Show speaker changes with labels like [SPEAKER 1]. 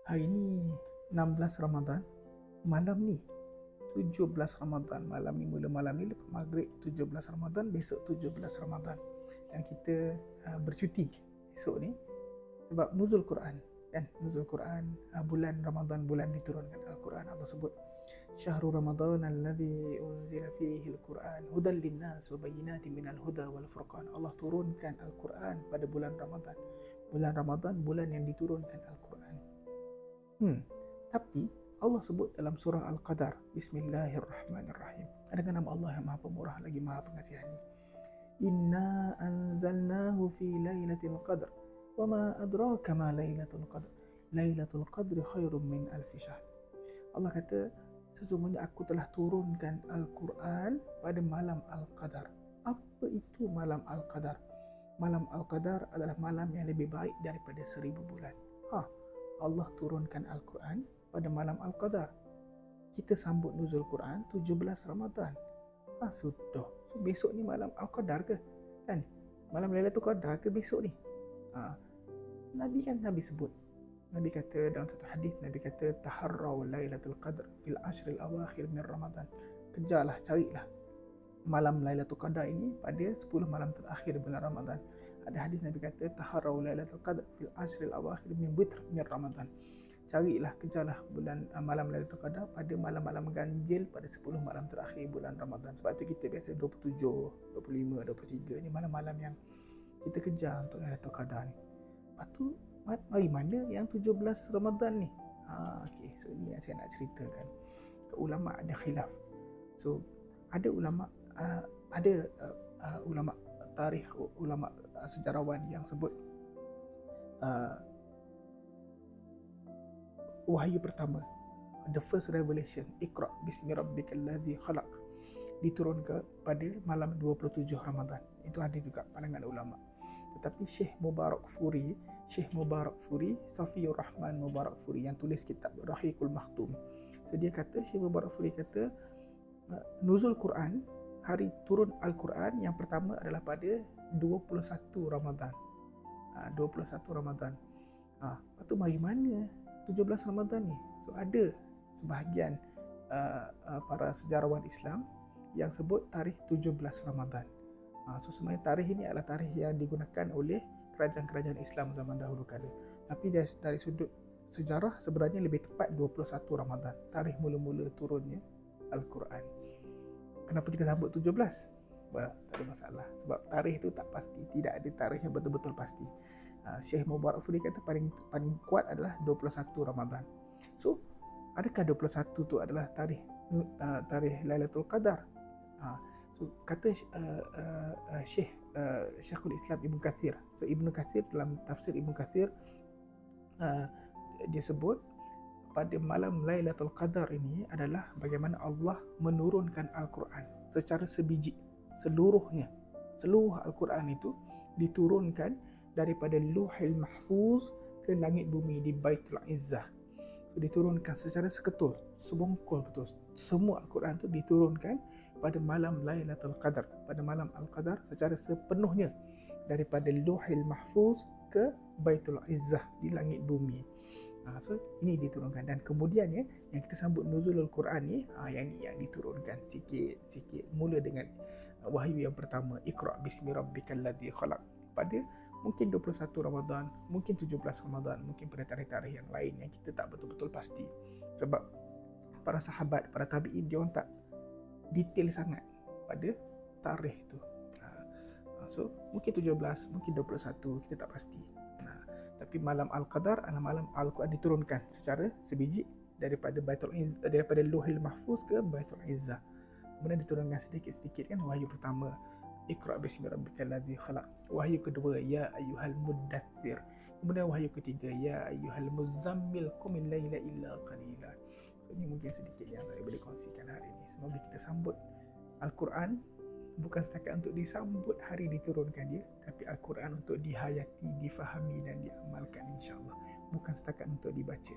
[SPEAKER 1] Hari ni 16 Ramadan, malam ni 17 Ramadan. Malam ni mula malam ni lepas maghrib 17 Ramadan, besok 17 Ramadan. Dan kita bercuti esok ni sebab nuzul Quran kan. Nuzul Quran, bulan Ramadan, bulan diturunkan Al-Quran. Allah sebut Syahrul Ramadan alladzi unzila fihi al-Quran hudan linnas wa bayyinatin minal huda wal furqan. Allah turunkan Al-Quran pada bulan Ramadan. Bulan Ramadan bulan yang diturunkan Al-Quran. Tapi Allah sebut dalam surah Al-Qadar, Bismillahirrahmanirrahim, dengan nama Allah yang Maha Pemurah lagi Maha Pengasihani. Inna anzalnahu fi lailatul qadr wa ma adraka ma lailatul qadr. Lailatul qadri khairum min alfi syahr. Allah kata, sesungguhnya aku telah turunkan Al-Quran pada malam Al-Qadar. Apa itu malam Al-Qadar? Malam Al-Qadar adalah malam yang lebih baik daripada 1000 bulan. Allah turunkan Al-Quran pada malam Al-Qadar. Kita sambut nuzul Quran 17 Ramadan. Sudah. So besok ni malam Al-Qadar ke? Kan? Malam Lailatul Qadar ke besok ni? Nabi sebut. Nabi kata dalam satu hadis, Nabi kata taharraw Lailatul Qadr fil ashril awakhir min Ramadan. Kejarlah, carilah malam Lailatul Qadar ini pada 10 malam terakhir bulan Ramadan. Ada hadis Nabi kata taharraw Lailatul Qadr fil ashril awakhir min witr min Ramadan. Carilah, kejarlah bulan malam Lailatul Qadar pada malam-malam ganjil pada 10 malam terakhir bulan Ramadan. Sebab itu kita biasa 27, 25, 23 ni malam-malam yang kita kejar untuk Lailatul Qadar ni. Lepas tu mari mana yang 17 Ramadan ni? Okey, so ni yang saya nak ceritakan. Ulama ada khilaf. So ada ulama ulama tarikh, ulama sejarawan yang sebut wahyu pertama, the first revelation, Iqra bismi rabbikal ladzi khalaq, diturunkan pada malam 27 Ramadan. Itu ada juga pandangan ulama. Tetapi Syekh Mubarak Furi, Safiur Rahman Mubarak Furi yang tulis kitab Rahiqul Makhtum. So dia kata, Syekh Mubarak Furi kata nuzul Quran, hari turun Al-Quran yang pertama adalah pada 21 Ramadan. 21 Ramadan. Lepas tu mari mana 17 Ramadan ni? So ada sebahagian para sejarawan Islam yang sebut tarikh 17 Ramadan. So sebenarnya tarikh ini adalah tarikh yang digunakan oleh kerajaan-kerajaan Islam zaman dahulu kala. Tapi dari sudut sejarah sebenarnya lebih tepat 21 Ramadan, tarikh mula-mula turunnya Al-Quran. Kenapa kita sambut 17? Tak ada masalah. Sebab tarikh itu tak pasti. Tidak ada tarikh yang betul-betul pasti. Syekh Mubarak Furi kata paling kuat adalah 21 Ramadan. So, adakah 21 tu adalah tarikh Lailatul Qadar? So, kata Syekhul Islam Ibn Kathir. So, Ibn Kathir dalam tafsir Ibn Kathir dia sebut pada malam Lailatul Qadar ini adalah bagaimana Allah menurunkan Al-Quran secara sebiji. Seluruh Al-Quran itu diturunkan daripada Lauhil Mahfuz ke langit bumi di Baitul Izzah. So, diturunkan secara seketul, sebongkol betul. Semua Al-Quran itu diturunkan pada malam Lailatul Qadar, pada malam Al-Qadar secara sepenuhnya daripada Lauhil Mahfuz ke Baitul Izzah di langit bumi. So ini diturunkan, dan kemudiannya yang kita sambut nuzulul Quran ni, yang diturunkan sikit mula dengan wahyu yang pertama, Iqra bismi rabbikal ladzi khalaq, pada mungkin 21 Ramadan, mungkin 17 Ramadan, mungkin pada tarikh-tarikh yang lain yang kita tak betul-betul pasti. Sebab para sahabat, para tabi'in, dia orang tak detail sangat pada tarikh tu. So mungkin 17, mungkin 21, kita tak pasti. Tapi malam Al-Qadar adalah malam Al-Quran diturunkan secara sebiji daripada Lauhil Mahfuz ke Baitul Izzah. Kemudian diturunkan sedikit-sedikit kan. Wahyu pertama, Iqra bismi rabbikal ladzi khalaq. Wahyu kedua, ya ayyuhal muddaththir. Kemudian wahyu ketiga, ya ayyuhal muzammil qumil laila illa qalila. So ini mungkin sedikit yang saya boleh kongsikan hari ini. Semoga kita sambut Al-Quran bukan setakat untuk disambut hari diturunkan dia, tapi Al-Quran untuk dihayati, difahami dan diamalkan, insya-Allah. Bukan setakat untuk dibaca.